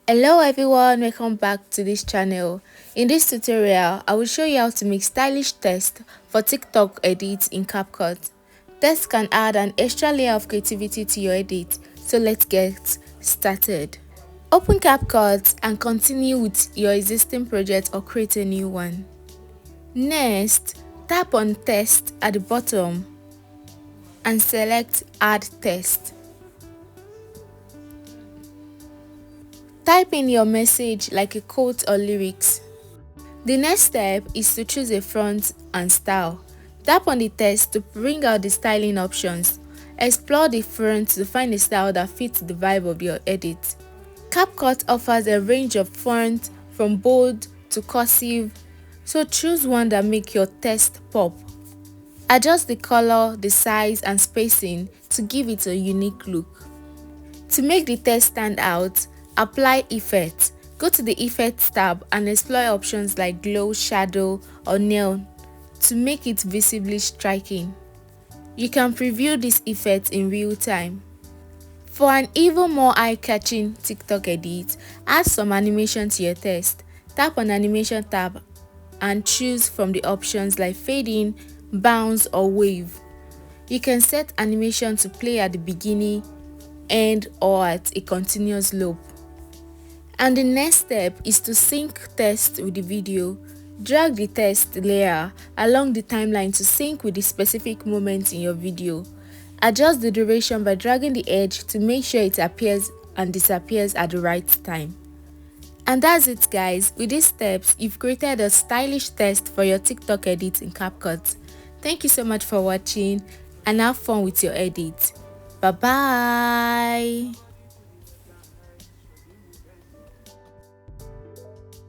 Hello everyone, welcome back to this channel. In this tutorial, I will show you how to make stylish text for TikTok edits in Capcut. Text can add an extra layer of creativity to your edit, so let's get started. Open Capcut and continue with your existing project or create a new one. Next, tap on Text at the bottom and select Add Text. Type in your message like a quote or lyrics. The next step is to choose a font and style. Tap on the text to bring out the styling options. Explore the font to find a style that fits the vibe of your edit. Capcut offers a range of fonts from bold to cursive, so choose one that makes your text pop. Adjust the color, the size and spacing to give it a unique look. To make the text stand out, apply effects. Go to the Effects tab and explore options like glow, shadow, or neon to make it visibly striking. You can preview these effects in real time. For an even more eye-catching TikTok edit, add some animation to your text. Tap on Animation tab and choose from the options like fade in, bounce, or wave. You can set animation to play at the beginning, end, or at a continuous loop. And the next step is to sync text with the video. Drag the text layer along the timeline to sync with the specific moment in your video. Adjust the duration by dragging the edge to make sure it appears and disappears at the right time. And that's it guys, with these steps you've created a stylish text for your TikTok edit in Capcut. Thank you so much for watching and have fun with your edit. Bye bye.